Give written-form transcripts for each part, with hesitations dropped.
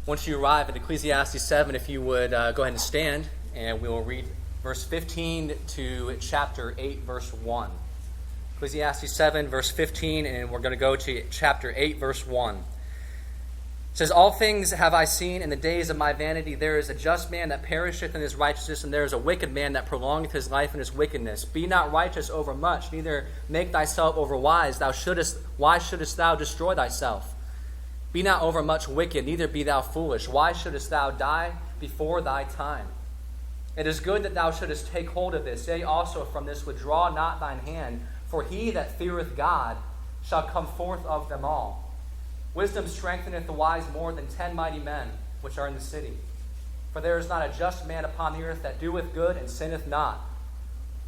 Once you arrive at Ecclesiastes 7, if you would go ahead and stand, and we will read verse 15 to chapter 8, verse 1. Ecclesiastes 7, verse 15, and we're going to go to chapter 8, verse 1. It says, "All things have I seen in the days of my vanity. There is a just man that perisheth in his righteousness, and there is a wicked man that prolongeth his life in his wickedness. Be not righteous over much, neither make thyself over wise. Why shouldest thou destroy thyself? Be not over much wicked, neither be thou foolish. Why shouldest thou die before thy time? It is good that thou shouldest take hold of this. Yea, also from this withdraw not thine hand, for he that feareth God shall come forth of them all. Wisdom strengtheneth the wise more than 10 mighty men which are in the city. For there is not a just man upon the earth that doeth good and sinneth not.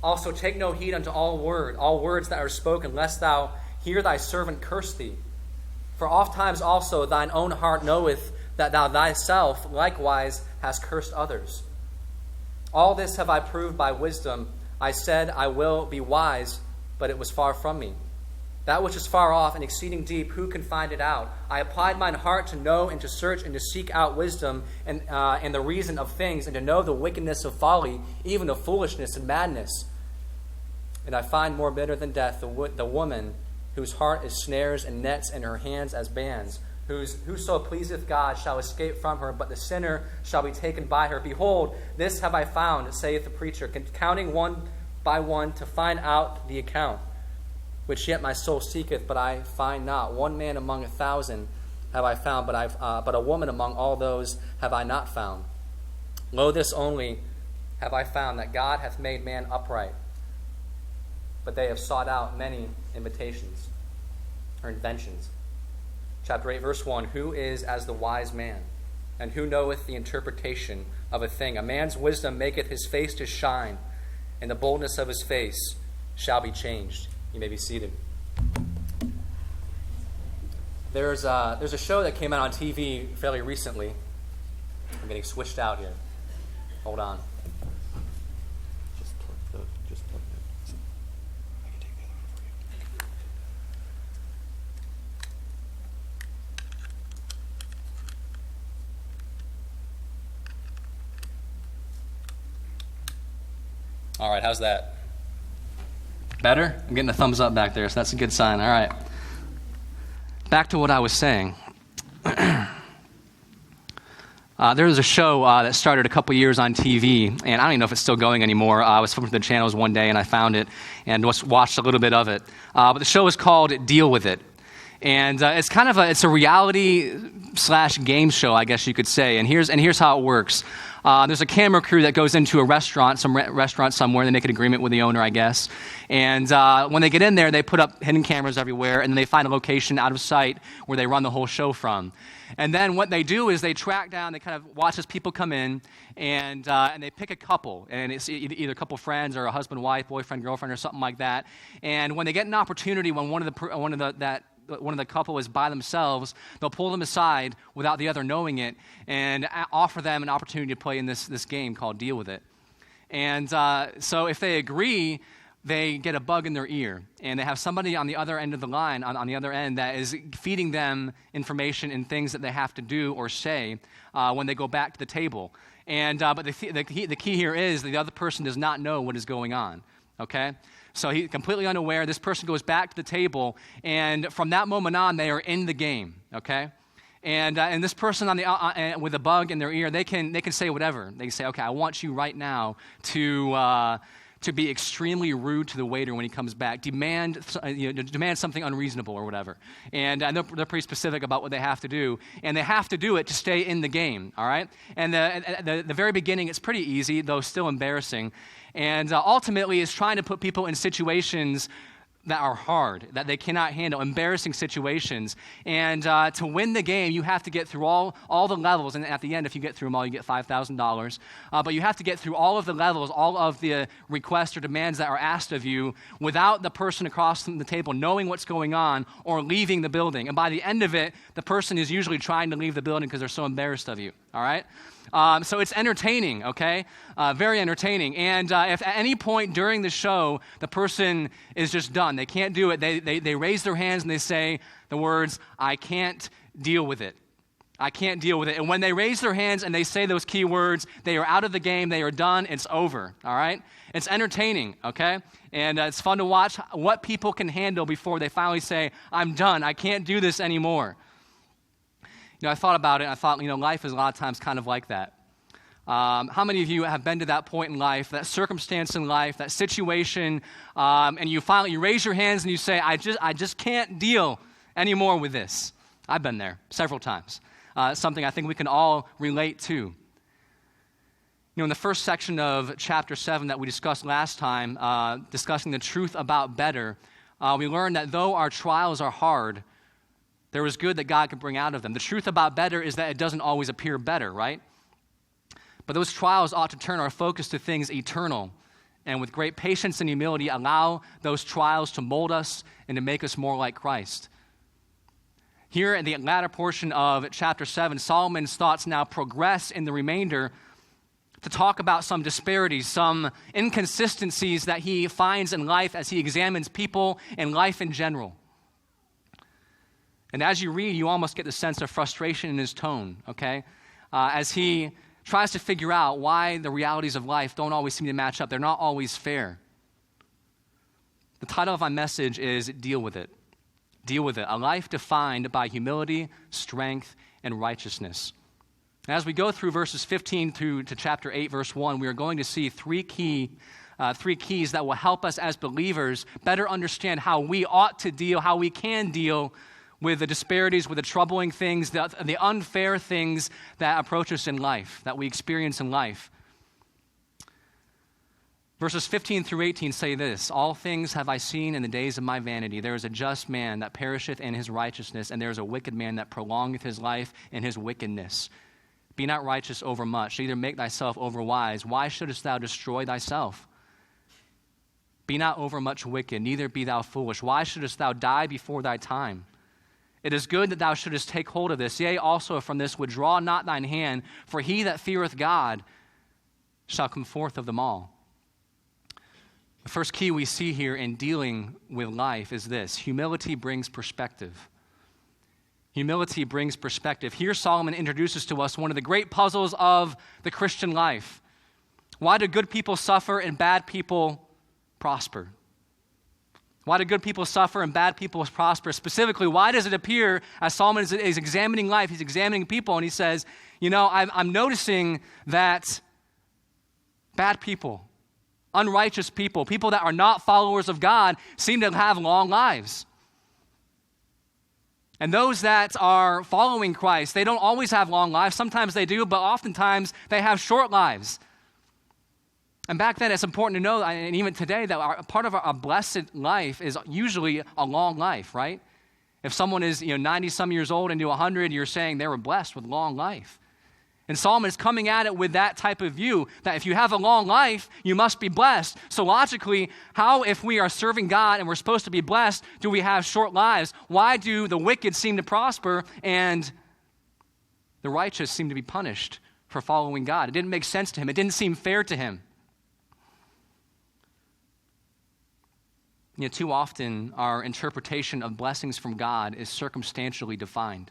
Also take no heed unto all words that are spoken, lest thou hear thy servant curse thee. For ofttimes also thine own heart knoweth that thou thyself likewise hast cursed others. All this have I proved by wisdom. I said, I will be wise, but it was far from me. That which is far off and exceeding deep, who can find it out? I applied mine heart to know and to search and to seek out wisdom and the reason of things, and to know the wickedness of folly, even of foolishness and madness. And I find more bitter than death the woman whose heart is snares and nets, and her hands as bands. Whoso pleaseth God shall escape from her, but the sinner shall be taken by her. Behold, this have I found, saith the preacher, counting one by one to find out the account, which yet my soul seeketh, but I find not. One man among 1,000 have I found, but a woman among all those have I not found. Lo, this only have I found, that God hath made man upright, but they have sought out many invitations or inventions." Chapter 8, verse 1, "Who is as the wise man, and who knoweth the interpretation of a thing? A man's wisdom maketh his face to shine, and the boldness of his face shall be changed." You may be seated. There's a show that came out on TV fairly recently. I'm getting switched out here. Hold on. Just plug it. I can take the other one for you. All right, how's that? Better? I'm getting a thumbs up back there, so that's a good sign. All right. Back to what I was saying. There was a show that started a couple years on TV, and I don't even know if it's still going anymore. I was flipping through the channels one day, and I found it and watched a little bit of it. But the show is called Deal With It. And it's kind of a reality/game show, I guess you could say. And here's how it works. There's a camera crew that goes into a restaurant, some restaurant somewhere. They make an agreement with the owner, I guess. And when they get in there, they put up hidden cameras everywhere, and then they find a location out of sight where they run the whole show from. And then what they do is they track down, they kind of watch as people come in, and they pick a couple. And it's either a couple friends or a husband, wife, boyfriend, girlfriend, or something like that. And when they get an opportunity, when one of the couple is by themselves, they'll pull them aside without the other knowing it and offer them an opportunity to play in this game called Deal With It. And so if they agree, they get a bug in their ear, and they have somebody on the other end of the line, on the other end, that is feeding them information and things that they have to do or say when they go back to the table. And but the key here is the other person does not know what is going on. Okay? So he's completely unaware. This person goes back to the table, and from that moment on, they are in the game. Okay, and this person on the with a bug in their ear, they can say whatever. They can say, "Okay, I want you right now to be extremely rude to the waiter when he comes back. Demand something unreasonable or whatever." And they're pretty specific about what they have to do, and they have to do it to stay in the game. All right, and at the very beginning, it's pretty easy, though still embarrassing. And ultimately, it's trying to put people in situations that are hard, that they cannot handle, embarrassing situations. And to win the game, you have to get through all the levels. And at the end, if you get through them all, you get $5,000. But you have to get through all of the levels, all of the requests or demands that are asked of you without the person across from the table knowing what's going on or leaving the building. And by the end of it, the person is usually trying to leave the building because they're so embarrassed of you. All right? So it's entertaining, okay? Very entertaining. And if at any point during the show, the person is just done, they can't do it, they raise their hands and they say the words, "I can't deal with it. I can't deal with it. And when they raise their hands and they say those key words, they are out of the game. They are done. It's over, all right? It's entertaining, okay? And it's fun to watch what people can handle before they finally say, I'm done. I can't do this anymore. I thought about it. I thought, life is a lot of times kind of like that. How many of you have been to that point in life, that circumstance in life, that situation, and you finally raise your hands and you say, I just can't deal anymore with this. I've been there several times. Something I think we can all relate to. In the first section of chapter 7 that we discussed last time, discussing the truth about better, we learned that though our trials are hard, there is good that God can bring out of them. The truth about better is that it doesn't always appear better, right? But those trials ought to turn our focus to things eternal, and with great patience and humility, allow those trials to mold us and to make us more like Christ. Here in the latter portion of chapter 7, Solomon's thoughts now progress in the remainder to talk about some disparities, some inconsistencies that he finds in life as he examines people and life in general. And as you read, you almost get the sense of frustration in his tone, okay? As he tries to figure out why the realities of life don't always seem to match up. They're not always fair. The title of my message is Deal with It. Deal with it. A life defined by humility, strength, and righteousness. And as we go through verses 15 through to chapter 8, verse 1, we are going to see three keys that will help us as believers better understand how we ought to deal, how we can deal with the disparities, with the troubling things, the unfair things that approach us in life, that we experience in life. Verses 15 through 18 say this: All things have I seen in the days of my vanity. There is a just man that perisheth in his righteousness, and there is a wicked man that prolongeth his life in his wickedness. Be not righteous over much, neither make thyself over wise. Why shouldest thou destroy thyself? Be not over much wicked, neither be thou foolish. Why shouldest thou die before thy time? It is good that thou shouldest take hold of this. Yea, also from this withdraw not thine hand, for he that feareth God shall come forth of them all. The first key we see here in dealing with life is this: humility brings perspective. Humility brings perspective. Here Solomon introduces to us one of the great puzzles of the Christian life. Why do good people suffer and bad people prosper? Why do good people suffer and bad people prosper? Specifically, why does it appear, as Solomon is examining life, he's examining people, and he says, I'm noticing that bad people, unrighteous people, people that are not followers of God, seem to have long lives. And those that are following Christ, they don't always have long lives. Sometimes they do, but oftentimes they have short lives. And back then, it's important to know, and even today, that part of a blessed life is usually a long life, right? If someone is 90-some years old and to 100, you're saying they were blessed with long life. And Solomon is coming at it with that type of view, that if you have a long life, you must be blessed. So logically, how, if we are serving God and we're supposed to be blessed, do we have short lives? Why do the wicked seem to prosper and the righteous seem to be punished for following God? It didn't make sense to him. It didn't seem fair to him. Too often, our interpretation of blessings from God is circumstantially defined,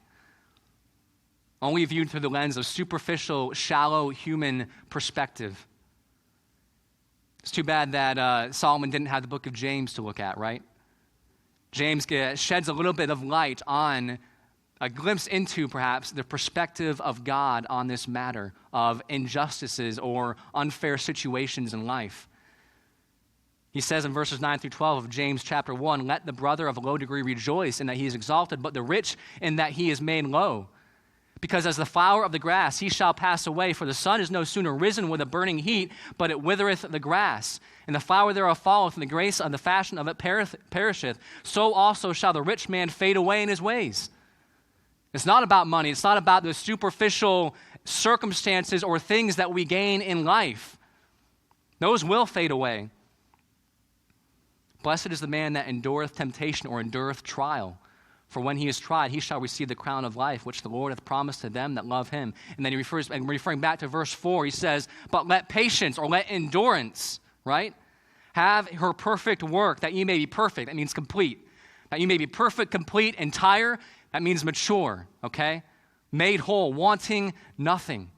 only viewed through the lens of superficial, shallow human perspective. It's too bad that Solomon didn't have the book of James to look at, right? James sheds a little bit of light on a glimpse into, perhaps, the perspective of God on this matter of injustices or unfair situations in life. He says in verses 9 through 12 of James chapter 1, let the brother of low degree rejoice in that he is exalted, but the rich in that he is made low. Because as the flower of the grass, he shall pass away. For the sun is no sooner risen with a burning heat, but it withereth the grass. And the flower thereof falleth, and the grace of the fashion of it perisheth. So also shall the rich man fade away in his ways. It's not about money. It's not about the superficial circumstances or things that we gain in life. Those will fade away. Blessed is the man that endureth temptation or endureth trial. For when he is tried, he shall receive the crown of life, which the Lord hath promised to them that love him. And then referring back to verse 4, he says, but let patience or let endurance, right, have her perfect work, that ye may be perfect. That means complete. That you may be perfect, complete, entire. That means mature, okay? made whole, wanting nothing.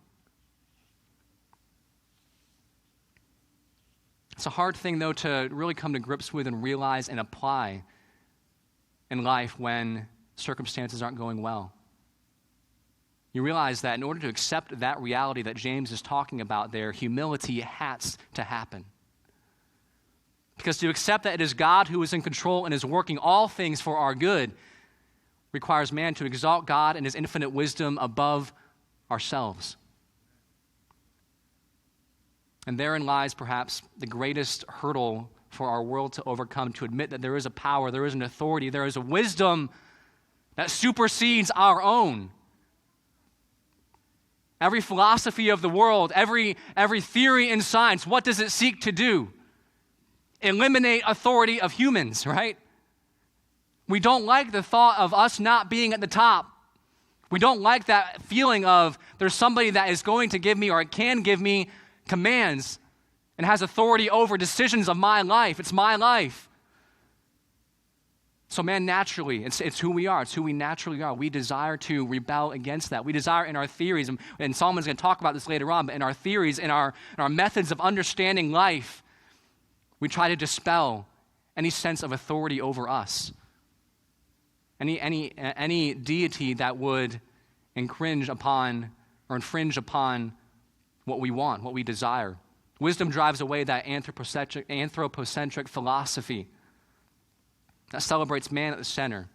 It's a hard thing, though, to really come to grips with and realize and apply in life when circumstances aren't going well. You realize that in order to accept that reality that James is talking about there, humility has to happen. Because to accept that it is God who is in control and is working all things for our good requires man to exalt God and his infinite wisdom above ourselves. And therein lies perhaps the greatest hurdle for our world to overcome, to admit that there is a power, there is an authority, there is a wisdom that supersedes our own. Every philosophy of the world, every theory in science, what does it seek to do? Eliminate authority of humans, right? We don't like the thought of us not being at the top. We don't like that feeling of there's somebody that is going to give me or can give me commands and has authority over decisions of my life. It's my life. So man, naturally, it's who we are. It's who we naturally are. We desire to rebel against that. We desire in our theories, and Solomon's going to talk about this later on, but in our theories, in our methods of understanding life, we try to dispel any sense of authority over us. Any deity that would infringe upon what we want, what we desire. Wisdom drives away that anthropocentric philosophy that celebrates man at the center.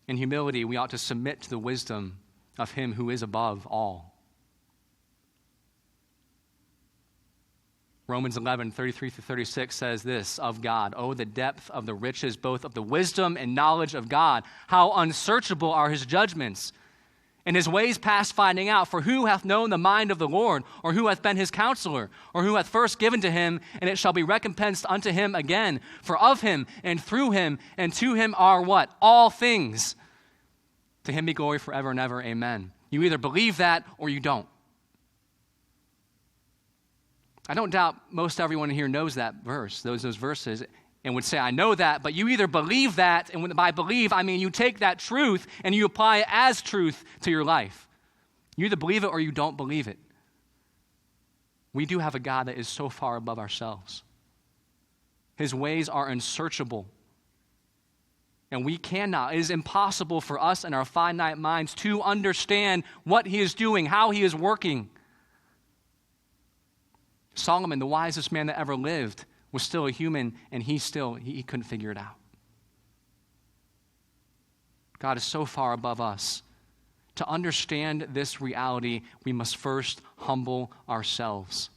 In humility, we ought to submit to the wisdom of him who is above all. Romans 11:33-36 says this of God, "Oh, the depth of the riches, both of the wisdom and knowledge of God. How unsearchable are his judgments, and his ways past finding out. For who hath known the mind of the Lord, or who hath been his counselor, or who hath first given to him, and it shall be recompensed unto him again. For of him, and through him, and to him are" what? "All things. To him be glory forever and ever. Amen." You either believe that or you don't. I don't doubt most everyone here knows that verse, those verses, and would say, I know that, but you either believe that, and by believe, I mean you take that truth and you apply it as truth to your life. You either believe it or you don't believe it. We do have a God that is so far above ourselves. His ways are unsearchable. And we cannot, it is impossible for us and our finite minds to understand what he is doing, how he is working. Solomon, the wisest man that ever lived, was still a human, and he couldn't figure it out. God is so far above us. To understand this reality, we must first humble ourselves.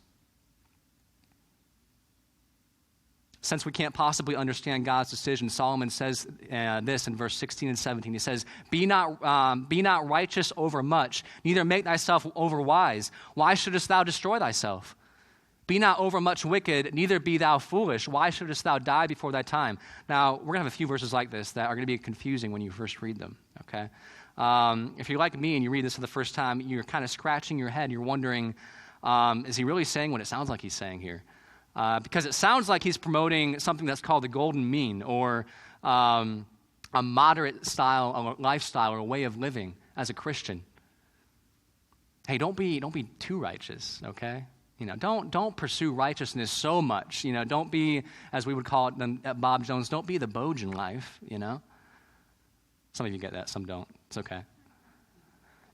Since we can't possibly understand God's decision, Solomon says this in verse 16 and 17. He says, Be not righteous over much, neither make thyself over wise. Why shouldest thou destroy thyself? Be not overmuch wicked, neither be thou foolish. Why shouldest thou die before thy time? Now, we're going to have a few verses like this that are going to be confusing when you first read them, okay? If you're like me and you read this for the first time, you're kind of scratching your head. You're wondering, is he really saying what it sounds like he's saying here? Because it sounds like he's promoting something that's called the golden mean, or a moderate style, a lifestyle, or a way of living as a Christian. Hey, don't be too righteous, okay? Don't pursue righteousness so much. Don't be, as we would call it at Bob Jones, don't be the Bojan in life, Some of you get that, some don't. It's okay.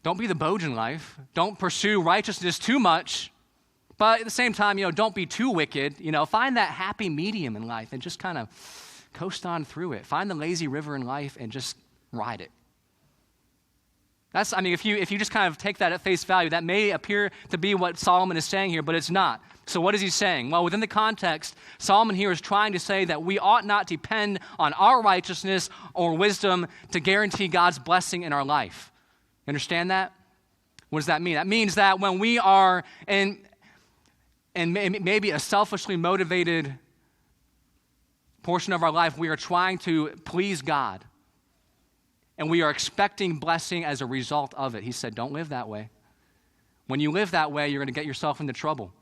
Don't be the Bojan life. Don't pursue righteousness too much. But at the same time, don't be too wicked. Find that happy medium in life and just kind of coast on through it. Find the lazy river in life and just ride it. If you just kind of take that at face value, that may appear to be what Solomon is saying here, but it's not. So what is he saying? Well, within the context, Solomon here is trying to say that we ought not depend on our righteousness or wisdom to guarantee God's blessing in our life. Understand that? What does that mean? That means that when we are in maybe a selfishly motivated portion of our life, we are trying to please God. And we are expecting blessing as a result of it. He said, don't live that way. When you live that way, you're going to get yourself into trouble.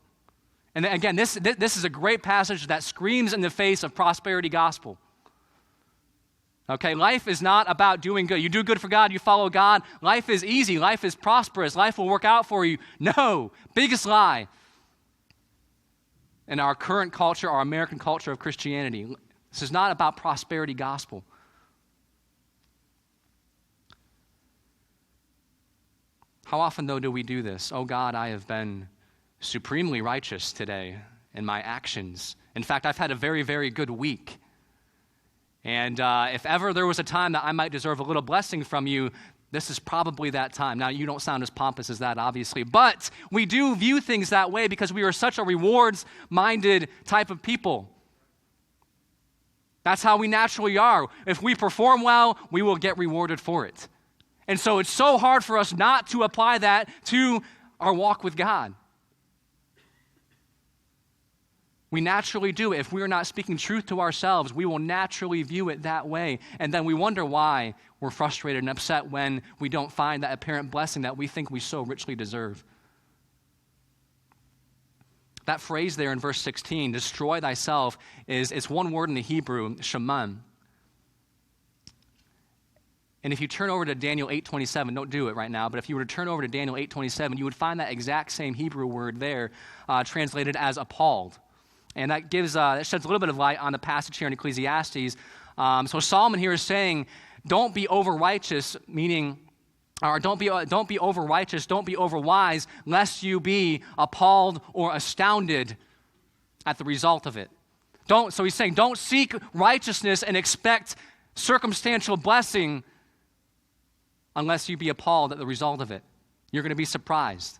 And again, this is a great passage that screams in the face of prosperity gospel. Okay, life is not about doing good. You do good for God, you follow God. Life is easy. Life is prosperous. Life will work out for you. No, biggest lie. In our current culture, our American culture of Christianity, this is not about prosperity gospel. How often, though, do we do this? Oh, God, I have been supremely righteous today in my actions. In fact, I've had a very, very good week. And if ever there was a time that I might deserve a little blessing from you, this is probably that time. Now, you don't sound as pompous as that, obviously, but we do view things that way because we are such a rewards-minded type of people. That's how we naturally are. If we perform well, we will get rewarded for it. And so it's so hard for us not to apply that to our walk with God. We naturally do it. If we are not speaking truth to ourselves, we will naturally view it that way. And then we wonder why we're frustrated and upset when we don't find that apparent blessing that we think we so richly deserve. That phrase there in verse 16, destroy thyself, it's one word in the Hebrew, shaman. And if you turn over to Daniel 8:27, don't do it right now, but if you were to turn over to Daniel 8:27, you would find that exact same Hebrew word there translated as appalled. And that that sheds a little bit of light on the passage here in Ecclesiastes. So Solomon here is saying, don't be over-righteous, meaning, or don't be over-righteous, don't be over-wise, lest you be appalled or astounded at the result of it. So he's saying, don't seek righteousness and expect circumstantial blessing unless you be appalled at the result of it. You're going to be surprised.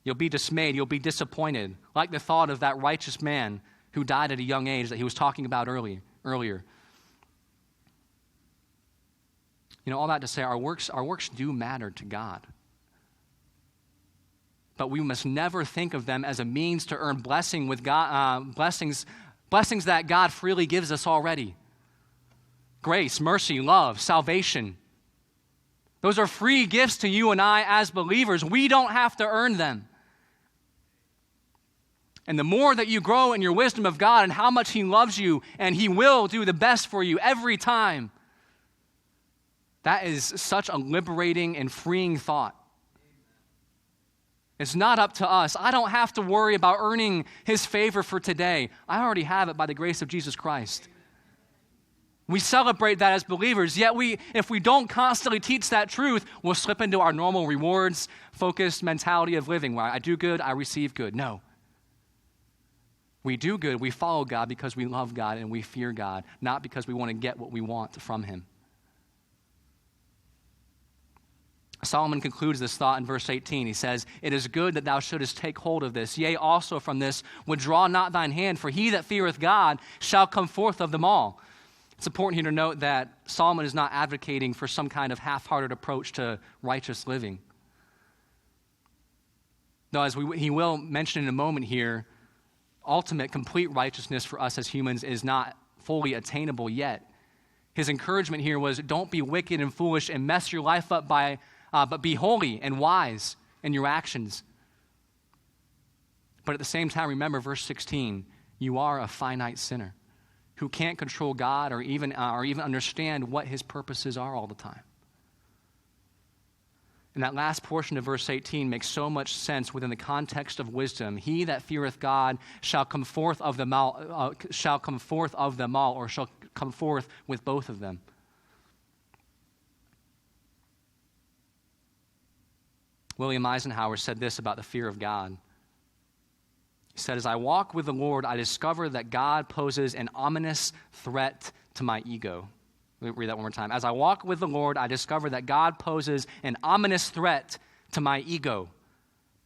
You'll be dismayed. You'll be disappointed, like the thought of that righteous man who died at a young age that he was talking about earlier. You know, all that to say, our works do matter to God. But we must never think of them as a means to earn blessing with God, blessings that God freely gives us already. Grace, mercy, love, salvation. Those are free gifts to you and I as believers. We don't have to earn them. And the more that you grow in your wisdom of God and how much He loves you, and He will do the best for you every time, that is such a liberating and freeing thought. It's not up to us. I don't have to worry about earning His favor for today. I already have it by the grace of Jesus Christ. We celebrate that as believers, yet if we don't constantly teach that truth, we'll slip into our normal rewards-focused mentality of living, where I do good, I receive good. No. We do good, we follow God because we love God and we fear God, not because we want to get what we want from Him. Solomon concludes this thought in verse 18. He says, it is good that thou shouldest take hold of this. Yea, also from this withdraw not thine hand, for he that feareth God shall come forth of them all. It's important here to note that Solomon is not advocating for some kind of half-hearted approach to righteous living. Though, as he will mention in a moment here, ultimate, complete righteousness for us as humans is not fully attainable yet. His encouragement here was, don't be wicked and foolish and mess your life up but be holy and wise in your actions. But at the same time, remember verse 16, you are a finite sinner who can't control God or even understand what His purposes are all the time. And that last portion of verse 18 makes so much sense within the context of wisdom. He that feareth God shall come forth of them all, or shall come forth with both of them. William Eisenhower said this about the fear of God. He said, as I walk with the Lord, I discover that God poses an ominous threat to my ego. Let me read that one more time. As I walk with the Lord, I discover that God poses an ominous threat to my ego,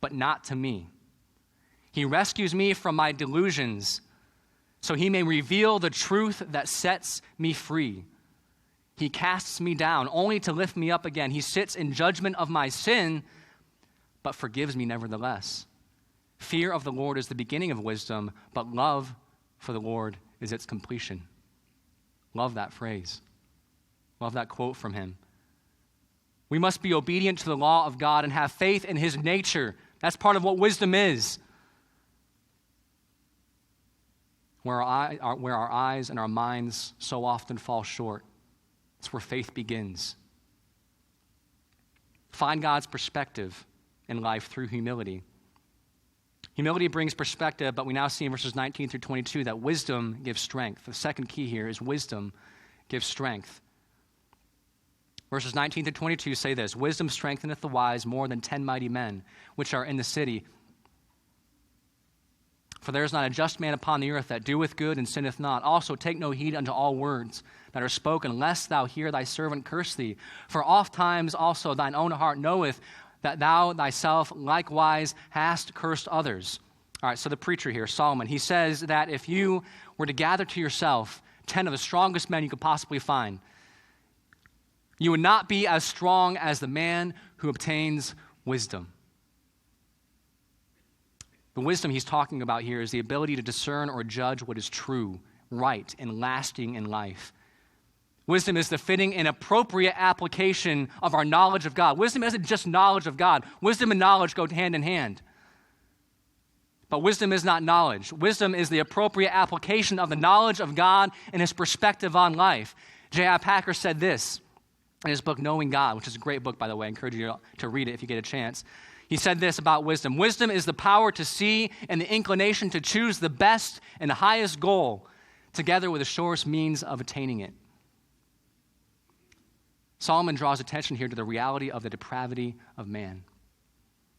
but not to me. He rescues me from my delusions so He may reveal the truth that sets me free. He casts me down only to lift me up again. He sits in judgment of my sin, but forgives me nevertheless. Fear of the Lord is the beginning of wisdom, but love for the Lord is its completion. Love that phrase. Love that quote from him. We must be obedient to the law of God and have faith in His nature. That's part of what wisdom is. where our eyes and our minds so often fall short. It's where faith begins. Find God's perspective in life through humility. Humility brings perspective, but we now see in verses 19 through 22 that wisdom gives strength. The second key here is wisdom gives strength. Verses 19 through 22 say this: wisdom strengtheneth the wise more than 10 mighty men, which are in the city. For there is not a just man upon the earth that doeth good and sinneth not. Also take no heed unto all words that are spoken, lest thou hear thy servant curse thee. For oft times also thine own heart knoweth that thou thyself likewise hast cursed others. All right, so the preacher here, Solomon, he says that if you were to gather to yourself 10 of the strongest men you could possibly find, you would not be as strong as the man who obtains wisdom. The wisdom he's talking about here is the ability to discern or judge what is true, right, and lasting in life. Wisdom is the fitting and appropriate application of our knowledge of God. Wisdom isn't just knowledge of God. Wisdom and knowledge go hand in hand. But wisdom is not knowledge. Wisdom is the appropriate application of the knowledge of God and his perspective on life. J.I. Packer said this in his book, Knowing God, which is a great book, by the way. I encourage you to read it if you get a chance. He said this about wisdom: wisdom is the power to see and the inclination to choose the best and the highest goal, together with the surest means of attaining it. Solomon draws attention here to the reality of the depravity of man.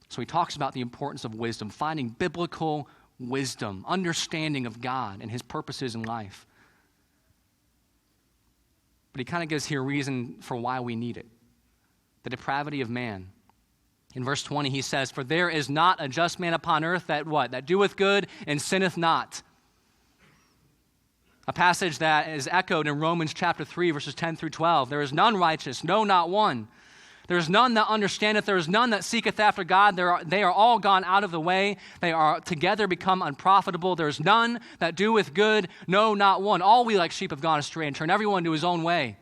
So he talks about the importance of wisdom, finding biblical wisdom, understanding of God and his purposes in life. But he kind of gives here a reason for why we need it: the depravity of man. In verse 20, he says, "For there is not a just man upon earth that" what? "That doeth good and sinneth not." A passage that is echoed in Romans chapter 3, verses 10 through 12. "There is none righteous, no, not one. There is none that understandeth, there is none that seeketh after God. They are all gone out of the way. They are together become unprofitable. There is none that doeth good, no, not one. All we like sheep have gone astray and turned everyone to his own way."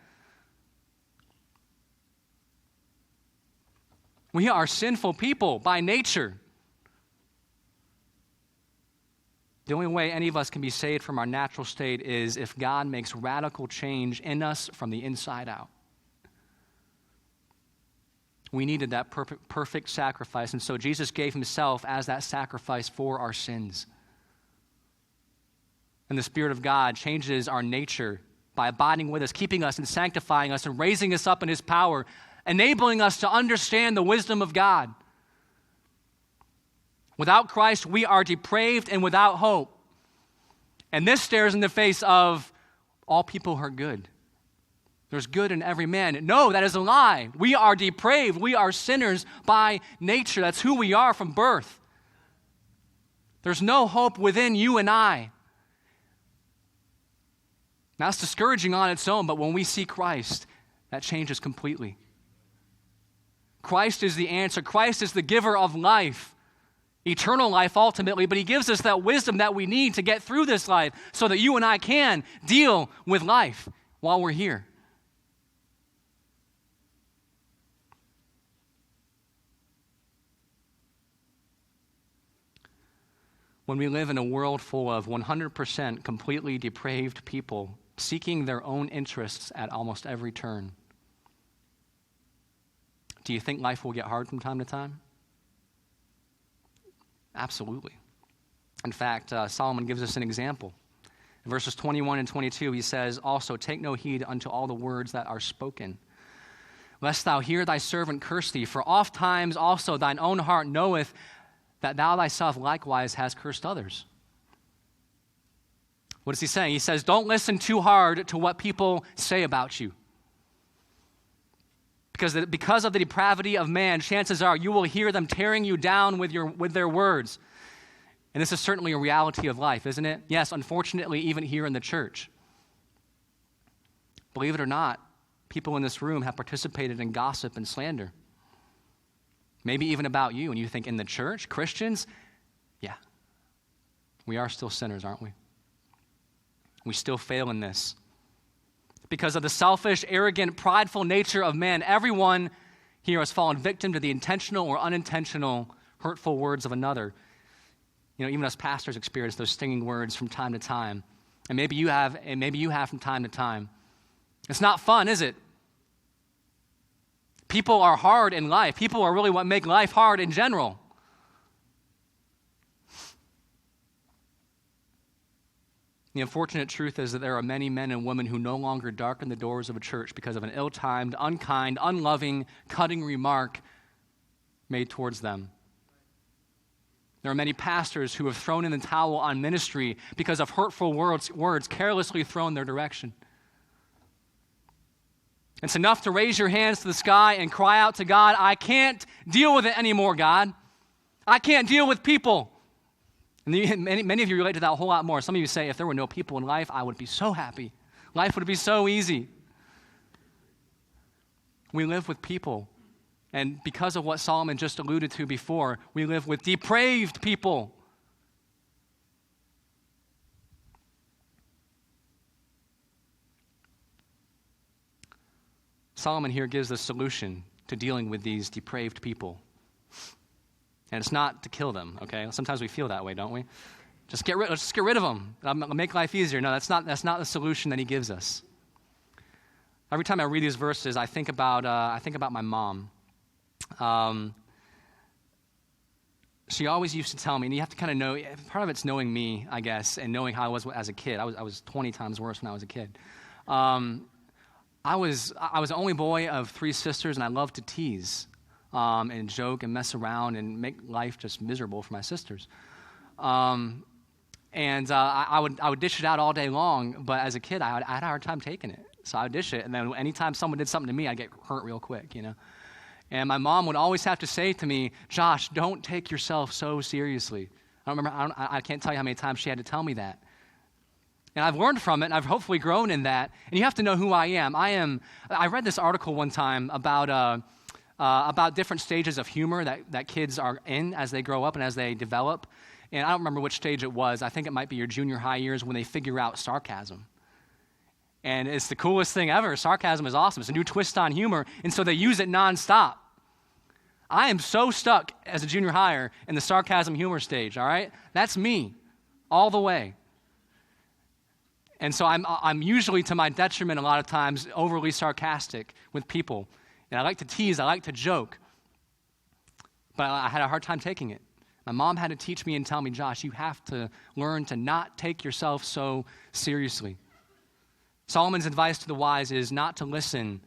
We are sinful people by nature. The only way any of us can be saved from our natural state is if God makes radical change in us from the inside out. We needed that perfect sacrifice, and so Jesus gave himself as that sacrifice for our sins. And the Spirit of God changes our nature by abiding with us, keeping us and sanctifying us and raising us up in his power, enabling us to understand the wisdom of God. Without Christ, we are depraved and without hope. And this stares in the face of all people are good. There's good in every man. No, that is a lie. We are depraved. We are sinners by nature. That's who we are from birth. There's no hope within you and I. Now, it's discouraging on its own, but when we see Christ, that changes completely. Christ is the answer. Christ is the giver of life, eternal life ultimately, but he gives us that wisdom that we need to get through this life so that you and I can deal with life while we're here. When we live in a world full of 100% completely depraved people seeking their own interests at almost every turn, do you think life will get hard from time to time? Absolutely. In fact, Solomon gives us an example. In verses 21 and 22, he says, "Also take no heed unto all the words that are spoken, lest thou hear thy servant curse thee. For oft times also thine own heart knoweth that thou thyself likewise hast cursed others." What is he saying? He says, don't listen too hard to what people say about you. Because of the depravity of man, chances are you will hear them tearing you down with their words. And this is certainly a reality of life, isn't it? Yes, unfortunately, even here in the church. Believe it or not, people in this room have participated in gossip and slander. Maybe even about you, and you think, in the church, Christians? Yeah. We are still sinners, aren't we? We still fail in this. Because of the selfish, arrogant, prideful nature of man, everyone here has fallen victim to the intentional or unintentional hurtful words of another. You know, even us pastors experience those stinging words from time to time. And maybe you have from time to time. It's not fun, is it? People are hard in life. People are really what make life hard in general. The unfortunate truth is that there are many men and women who no longer darken the doors of a church because of an ill-timed, unkind, unloving, cutting remark made towards them. There are many pastors who have thrown in the towel on ministry because of hurtful words carelessly thrown their direction. It's enough to raise your hands to the sky and cry out to God, I can't deal with it anymore, God. I can't deal with people. And many of you relate to that a whole lot more. Some of you say, if there were no people in life, I would be so happy. Life would be so easy. We live with people. And because of what Solomon just alluded to before, we live with depraved people. Solomon here gives the solution to dealing with these depraved people. And it's not to kill them, okay? Sometimes we feel that way, don't we? Let's just get rid of them. Make life easier. No, that's not the solution that he gives us. Every time I read these verses, I think about my mom. She always used to tell me, and you have to kind of know, part of it's knowing me, I guess, and knowing how I was as a kid. I was 20 times worse when I was a kid. I was the only boy of 3 sisters, and I loved to tease and joke and mess around and make life just miserable for my sisters. I would dish it out all day long, but as a kid, I had a hard time taking it. So I would dish it, and then anytime someone did something to me, I'd get hurt real quick, you know. And my mom would always have to say to me, Josh, don't take yourself so seriously. I can't tell you how many times she had to tell me that. And I've learned from it, and I've hopefully grown in that. And you have to know who I am. I read this article one time about different stages of humor that kids are in as they grow up and as they develop. And I don't remember which stage it was. I think it might be your junior high years when they figure out sarcasm. And it's the coolest thing ever. Sarcasm is awesome. It's a new twist on humor, and so they use it nonstop. I am so stuck as a junior higher in the sarcasm humor stage, all right? That's me, all the way. And so I'm usually, to my detriment a lot of times, overly sarcastic with people. And I like to tease, I like to joke. But I had a hard time taking it. My mom had to teach me and tell me, Josh, you have to learn to not take yourself so seriously. Solomon's advice to the wise is not to listen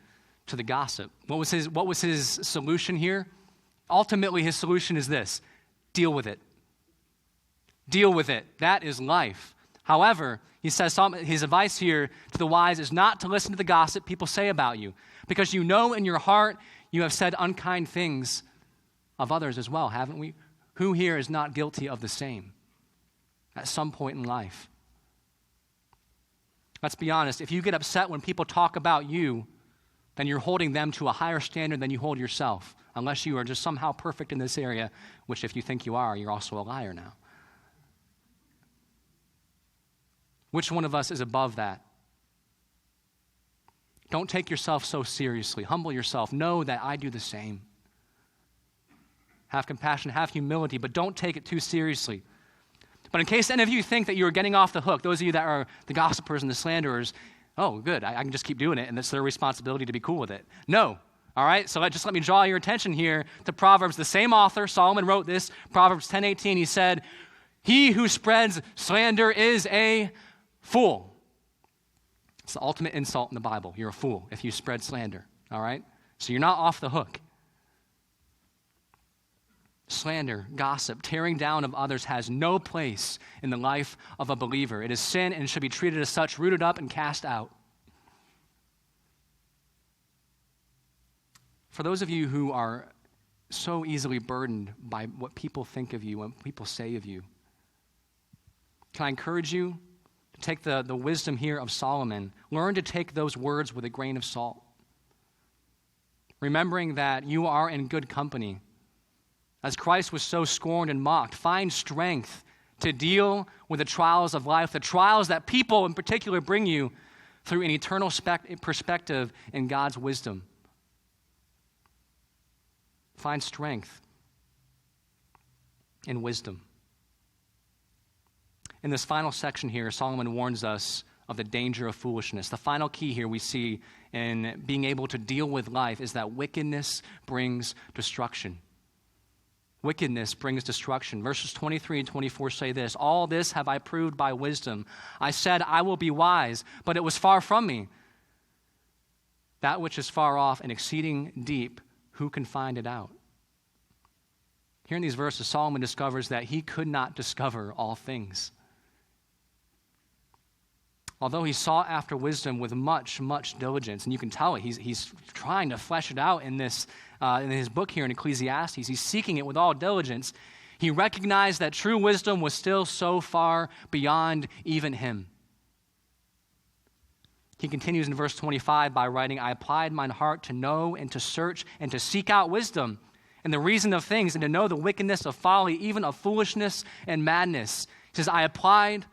to the gossip. What was his solution here? Ultimately, his solution is this: deal with it. Deal with it. That is life. However, he says his advice here to the wise is not to listen to the gossip people say about you, because you know in your heart you have said unkind things of others as well, haven't we? Who here is not guilty of the same at some point in life? Let's be honest. If you get upset when people talk about you, then you're holding them to a higher standard than you hold yourself, unless you are just somehow perfect in this area, which if you think you are, you're also a liar now. Which one of us is above that? Don't take yourself so seriously. Humble yourself. Know that I do the same. Have compassion, have humility, but don't take it too seriously. But in case any of you think that you're getting off the hook, those of you that are the gossipers and the slanderers, oh, good, I can just keep doing it, and it's their responsibility to be cool with it. No. All right, so let me draw your attention here to Proverbs. The same author, Solomon, wrote this, Proverbs 10:18. He said, he who spreads slander is a fool. It's the ultimate insult in the Bible. You're a fool if you spread slander, all right? So you're not off the hook. Slander, gossip, tearing down of others has no place in the life of a believer. It is sin and should be treated as such, rooted up and cast out. For those of you who are so easily burdened by what people think of you and what people say of you, can I encourage you to take the wisdom here of Solomon? Learn to take those words with a grain of salt, remembering that you are in good company. As Christ was so scorned and mocked, find strength to deal with the trials of life, the trials that people in particular bring you through an eternal perspective in God's wisdom. Find strength in wisdom. in this final section here, Solomon warns us of the danger of foolishness. The final key here we see in being able to deal with life is that wickedness brings destruction. Wickedness brings destruction. Verses 23 and 24 say this, "All this have I proved by wisdom. I said, I will be wise, but it was far from me. That which is far off and exceeding deep, who can find it out?" Here in these verses, Solomon discovers that he could not discover all things. Although he sought after wisdom with much, much diligence, and you can tell it, he's trying to flesh it out in his book here in Ecclesiastes. He's seeking it with all diligence. He recognized that true wisdom was still so far beyond even him. He continues in verse 25 by writing, "I applied mine heart to know and to search and to seek out wisdom and the reason of things and to know the wickedness of folly, even of foolishness and madness." He says, I applied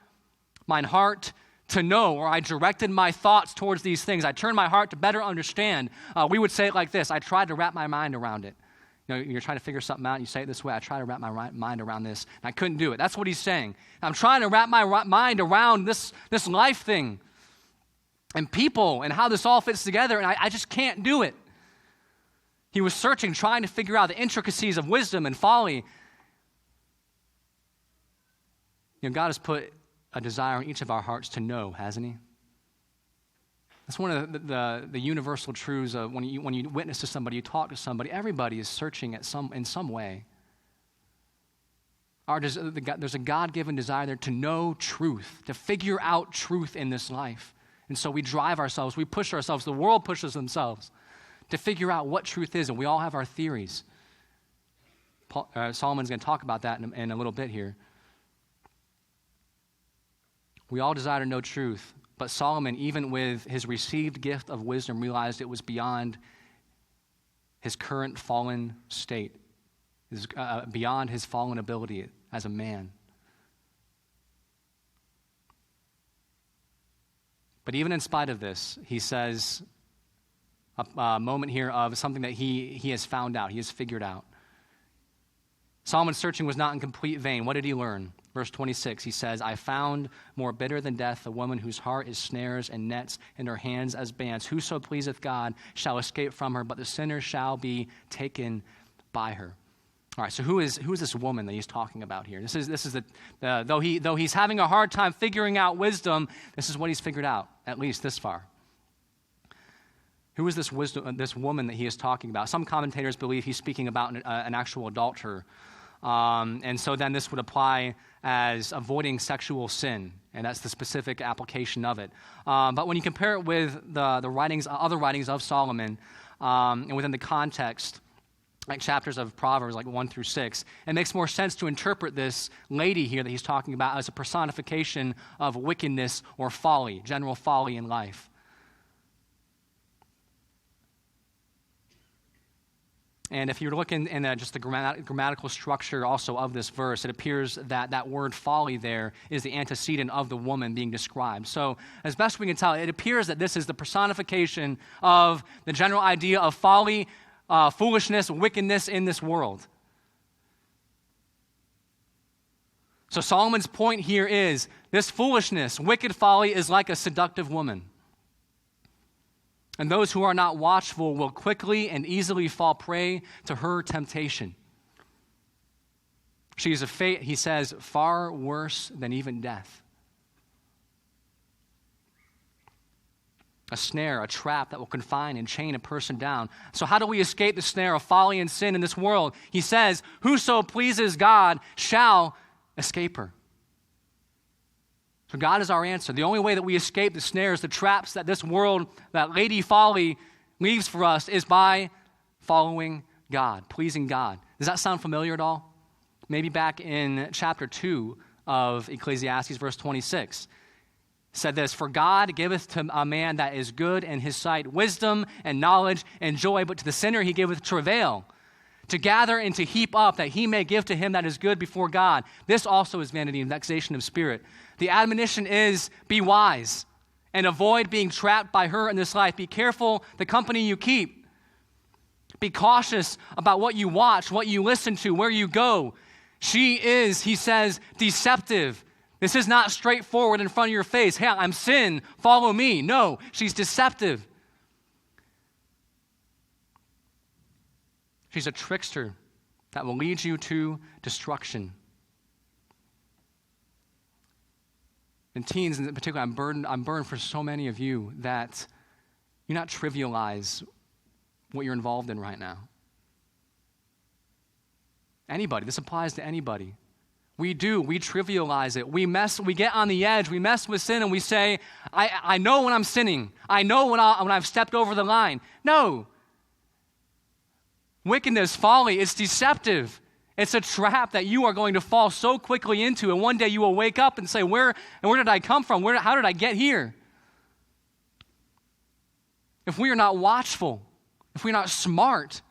mine heart to know, or I directed my thoughts towards these things. I turned my heart to better understand. We would say it like this, I tried to wrap my mind around it. You know, you're trying to figure something out, and you say it this way, I try to wrap my mind around this, and I couldn't do it. That's what he's saying. I'm trying to wrap my mind around this life thing and people and how this all fits together, and I just can't do it. He was searching, trying to figure out the intricacies of wisdom and folly. You know, God has put a desire in each of our hearts to know, hasn't he? That's one of the universal truths of when you witness to somebody, you talk to somebody, everybody is searching in some way. There's a God-given desire there to know truth, to figure out truth in this life. And so we drive ourselves, we push ourselves, the world pushes themselves to figure out what truth is, and we all have our theories. Solomon's going to talk about that in a little bit here. We all desire to know truth, but Solomon, even with his received gift of wisdom, realized it was beyond his current fallen state, beyond his fallen ability as a man. But even in spite of this, he says a moment here of something that he has found out, he has figured out. Solomon's searching was not in complete vain. What did he learn? Verse 26, he says, I found more bitter than death a woman whose heart is snares and nets and her hands as bands. Whoso pleaseth God shall escape from her, but the sinner shall be taken by her. All right, so who is this woman that he's talking about here? This is though he's having a hard time figuring out wisdom, this is what he's figured out, at least this far. Who is this woman that he is talking about? Some commentators believe he's speaking about an actual adulterer. And so then this would apply as avoiding sexual sin, and that's the specific application of it. But when you compare it with the writings, other writings of Solomon, and within the context, like chapters of Proverbs, like 1 through 6, it makes more sense to interpret this lady here that he's talking about as a personification of wickedness or folly, general folly in life. And if you look in just the grammatical structure also of this verse, it appears that word folly there is the antecedent of the woman being described. So as best we can tell, it appears that this is the personification of the general idea of folly, foolishness, wickedness in this world. So Solomon's point here is this foolishness, wicked folly is like a seductive woman. And those who are not watchful will quickly and easily fall prey to her temptation. She is a fate, he says, far worse than even death. A snare, a trap that will confine and chain a person down. So how do we escape the snare of folly and sin in this world? He says, whoso pleases God shall escape her. So God is our answer. The only way that we escape the snares, the traps that this world, that Lady Folly leaves for us is by following God, pleasing God. Does that sound familiar at all? Maybe back in chapter 2 of Ecclesiastes, verse 26. Said this, for God giveth to a man that is good in his sight wisdom and knowledge and joy, but to the sinner he giveth travail, to gather and to heap up, that he may give to him that is good before God. This also is vanity and vexation of spirit. The admonition is, be wise and avoid being trapped by her in this life. Be careful the company you keep. Be cautious about what you watch, what you listen to, where you go. She is, he says, deceptive. This is not straightforward in front of your face. Hey, I'm sin, follow me. No, she's deceptive. She's a trickster that will lead you to destruction. And teens in particular, I'm burdened for so many of you that you not trivialize what you're involved in right now. Anybody, this applies to anybody. We trivialize it. We get on the edge, we mess with sin, and we say, I know when I'm sinning. I know when I've stepped over the line. No. Wickedness, folly, it's deceptive. It's a trap that you are going to fall so quickly into, and one day you will wake up and say, where did I come from? How did I get here? If we are not watchful, if we're not smart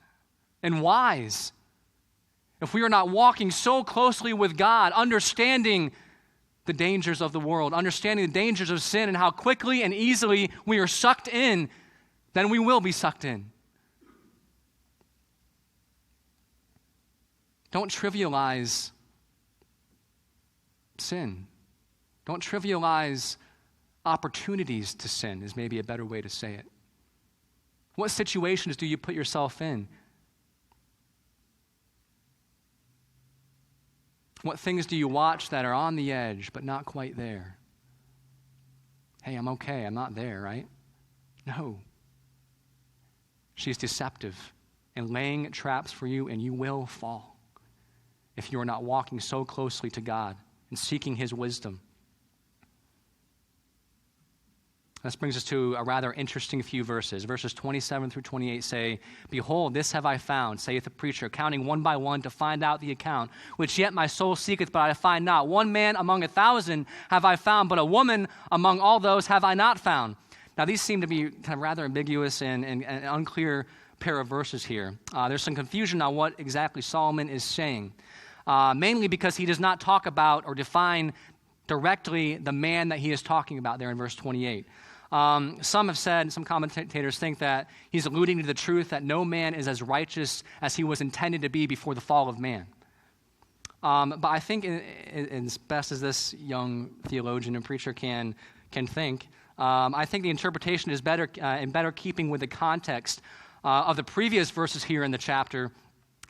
and wise, if we are not walking so closely with God, understanding the dangers of the world, understanding the dangers of sin and how quickly and easily we are sucked in, then we will be sucked in. Don't trivialize sin. Don't trivialize opportunities to sin is maybe a better way to say it. What situations do you put yourself in? What things do you watch that are on the edge but not quite there? Hey, I'm okay. I'm not there, right? No. She's deceptive and laying traps for you, and you will fall if you are not walking so closely to God and seeking his wisdom. This brings us to a rather interesting few verses. Verses 27 through 28 say, "Behold, this have I found, saith the preacher, counting one by one to find out the account, which yet my soul seeketh, but I find not. One man among 1,000 have I found, but a woman among all those have I not found." Now, these seem to be kind of rather ambiguous and unclear pair of verses here. There's some confusion on what exactly Solomon is saying, mainly because he does not talk about or define directly the man that he is talking about there in verse 28. Some have said, some commentators think that he's alluding to the truth that no man is as righteous as he was intended to be before the fall of man. But I think, as best as this young theologian and preacher can think, I think the interpretation is better in better keeping with the context of the previous verses here in the chapter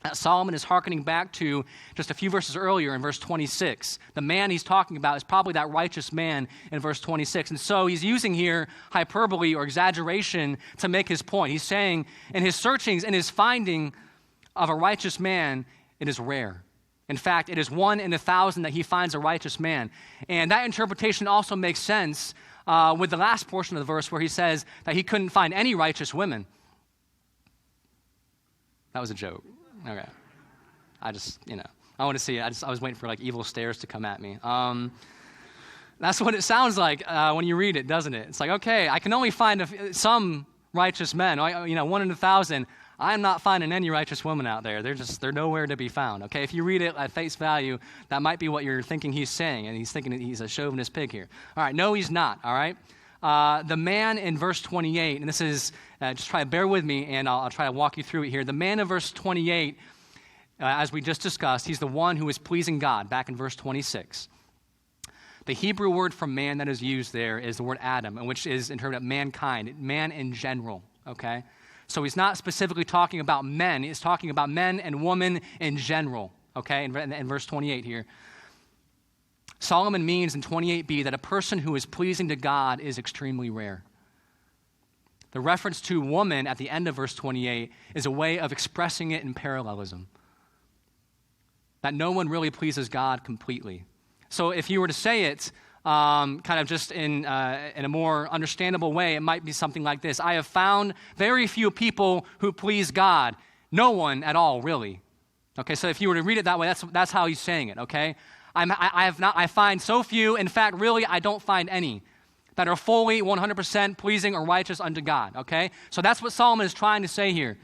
that Solomon is hearkening back to just a few verses earlier in verse 26. The man he's talking about is probably that righteous man in verse 26. And so he's using here hyperbole or exaggeration to make his point. He's saying in his searchings, in his finding of a righteous man, it is rare. In fact, it is 1 in 1,000 that he finds a righteous man. And that interpretation also makes sense with the last portion of the verse where he says that he couldn't find any righteous women. That was a joke. Okay. I want to see it. I was waiting for evil stares to come at me. That's what it sounds like when you read it, doesn't it? It's like, okay, I can only find some righteous men. 1 in 1,000. I'm not finding any righteous women out there. They're nowhere to be found. Okay, if you read it at face value, that might be what you're thinking he's saying, and he's thinking that he's a chauvinist pig here. All right, no, he's not. All right. The man in verse 28, and this is, just try to bear with me, and I'll try to walk you through it here. The man in verse 28, as we just discussed, he's the one who is pleasing God, back in verse 26. The Hebrew word for man that is used there is the word Adam, which is interpreted mankind, man in general, okay? So he's not specifically talking about men, he's talking about men and women in general, okay, in verse 28 here. Solomon means in 28b that a person who is pleasing to God is extremely rare. The reference to woman at the end of verse 28 is a way of expressing it in parallelism. That no one really pleases God completely. So if you were to say it kind of just in a more understandable way, it might be something like this. I have found very few people who please God. No one at all, really. Okay, so if you were to read it that way, that's how he's saying it, okay? I find so few, in fact, really, I don't find any that are fully 100% pleasing or righteous unto God, okay? So that's what Solomon is trying to say here.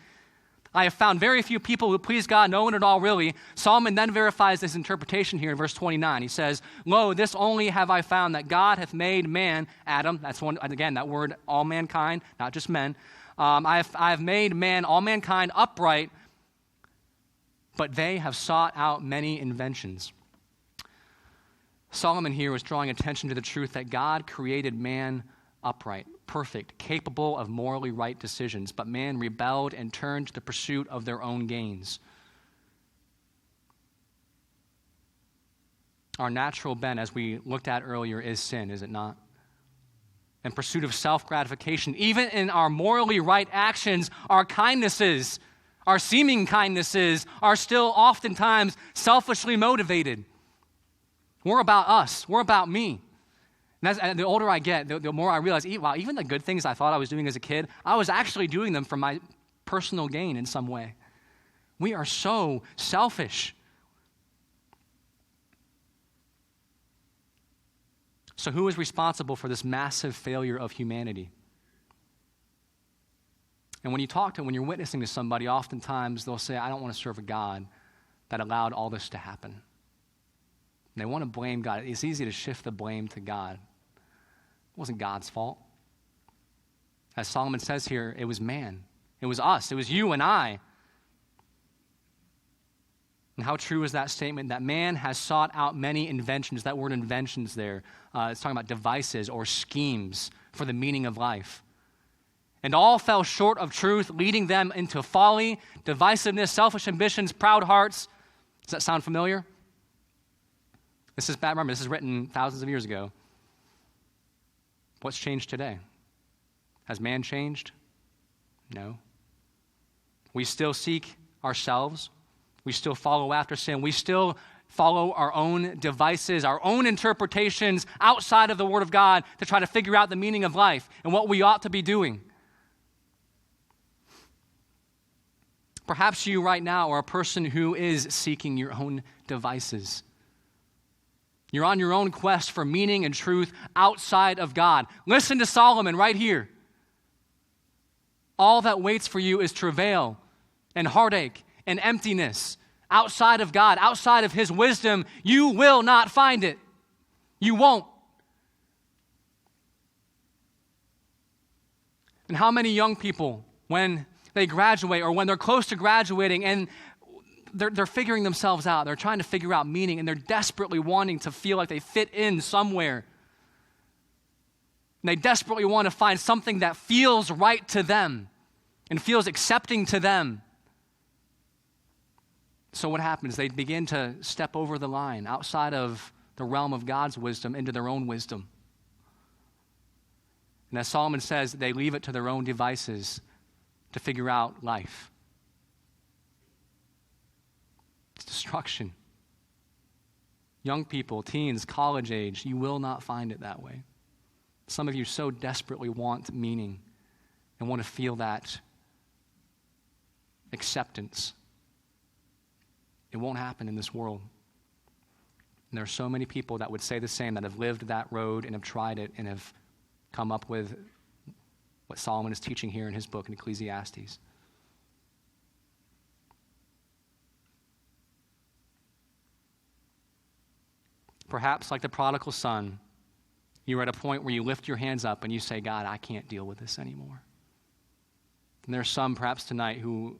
I have found very few people who please God, no one at all, really. Solomon then verifies this interpretation here in verse 29. He says, "Lo, this only have I found, that God hath made man," Adam, that's one, again, that word, all mankind, not just men. I have made man, all mankind, upright, but they have sought out many inventions. Solomon here was drawing attention to the truth that God created man upright, perfect, capable of morally right decisions, but man rebelled and turned to the pursuit of their own gains. Our natural bent, as we looked at earlier, is sin, is it not? In pursuit of self-gratification, even in our morally right actions, our kindnesses, our seeming kindnesses, are still oftentimes selfishly motivated. We're about us. We're about me. And the older I get, the more I realize, wow, even the good things I thought I was doing as a kid, I was actually doing them for my personal gain in some way. We are so selfish. So who is responsible for this massive failure of humanity? And when you're witnessing to somebody, oftentimes they'll say, I don't want to serve a God that allowed all this to happen. And they want to blame God. It's easy to shift the blame to God. It wasn't God's fault. As Solomon says here, it was man. It was us. It was you and I. And how true is that statement that man has sought out many inventions? That word inventions there, it's talking about devices or schemes for the meaning of life. And all fell short of truth, leading them into folly, divisiveness, selfish ambitions, proud hearts. Does that sound familiar? This is bad. Remember, this is written thousands of years ago. What's changed today? Has man changed? No. We still seek ourselves. We still follow after sin. We still follow our own devices, our own interpretations outside of the Word of God to try to figure out the meaning of life and what we ought to be doing. Perhaps you right now are a person who is seeking your own devices. You're on your own quest for meaning and truth outside of God. Listen to Solomon right here. All that waits for you is travail and heartache and emptiness. Outside of God, outside of His wisdom, you will not find it. You won't. And how many young people, when they graduate or when they're close to graduating and they're figuring themselves out, they're trying to figure out meaning, and they're desperately wanting to feel like they fit in somewhere. And they desperately want to find something that feels right to them and feels accepting to them. So what happens? They begin to step over the line outside of the realm of God's wisdom into their own wisdom. And as Solomon says, they leave it to their own devices to figure out life. It's destruction. Young people, teens, college age, you will not find it that way. Some of you so desperately want meaning and want to feel that acceptance. It won't happen in this world. And there are so many people that would say the same, that have lived that road and have tried it and have come up with what Solomon is teaching here in his book in Ecclesiastes. Perhaps like the prodigal son, you're at a point where you lift your hands up and you say, God, I can't deal with this anymore. And there are some perhaps tonight who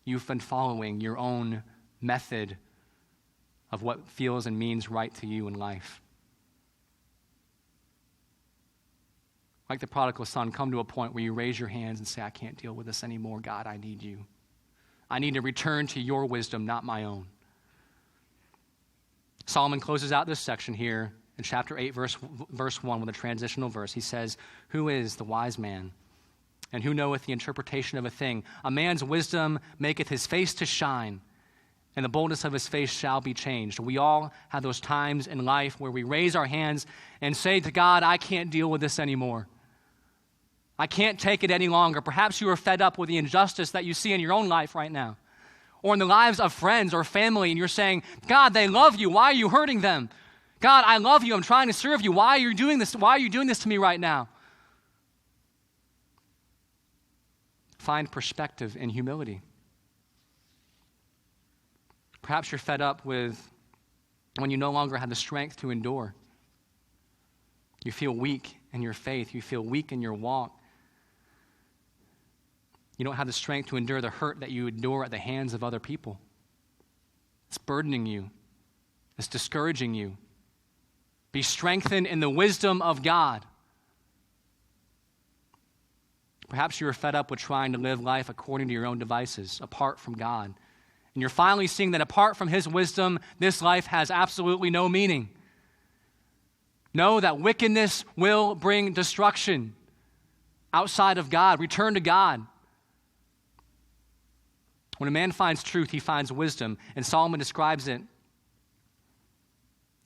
you've been following your own method of what feels and means right to you in life. Like the prodigal son, come to a point where you raise your hands and say, I can't deal with this anymore. God, I need you. I need to return to your wisdom, not my own. Solomon closes out this section here in chapter 8, verse 1 with a transitional verse. He says, who is the wise man? And who knoweth the interpretation of a thing? A man's wisdom maketh his face to shine, and the boldness of his face shall be changed. We all have those times in life where we raise our hands and say to God, I can't deal with this anymore. I can't take it any longer. Perhaps you are fed up with the injustice that you see in your own life right now, or in the lives of friends or family, and you're saying, God, they love you. Why are you hurting them? God, I love you. I'm trying to serve you. Why are you doing this? Why are you doing this to me right now? Find perspective in humility. Perhaps you're fed up with when you no longer have the strength to endure. You feel weak in your faith. You feel weak in your walk. You don't have the strength to endure the hurt that you endure at the hands of other people. It's burdening you. It's discouraging you. Be strengthened in the wisdom of God. Perhaps you are fed up with trying to live life according to your own devices, apart from God. And you're finally seeing that apart from his wisdom, this life has absolutely no meaning. Know that wickedness will bring destruction outside of God. Return to God. When a man finds truth, he finds wisdom. And Solomon describes it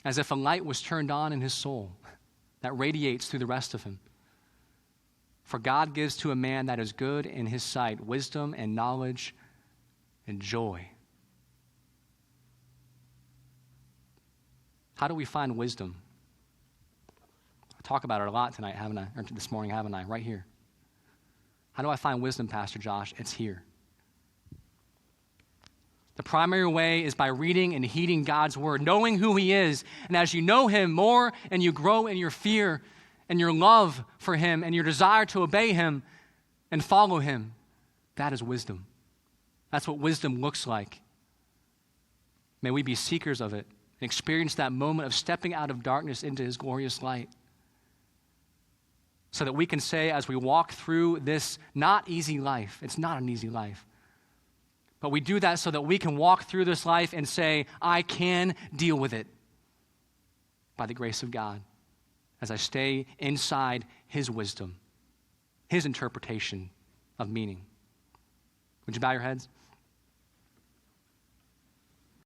as if a light was turned on in his soul that radiates through the rest of him. For God gives to a man that is good in his sight wisdom and knowledge and joy. How do we find wisdom? I talk about it a lot tonight, haven't I? Or this morning, haven't I? Right here. How do I find wisdom, Pastor Josh? It's here. The primary way is by reading and heeding God's word, knowing who he is. And as you know him more and you grow in your fear and your love for him and your desire to obey him and follow him, that is wisdom. That's what wisdom looks like. May we be seekers of it and experience that moment of stepping out of darkness into his glorious light, so that we can say as we walk through this not easy life, it's not an easy life, but we do that so that we can walk through this life and say, I can deal with it by the grace of God as I stay inside his wisdom, his interpretation of meaning. Would you bow your heads?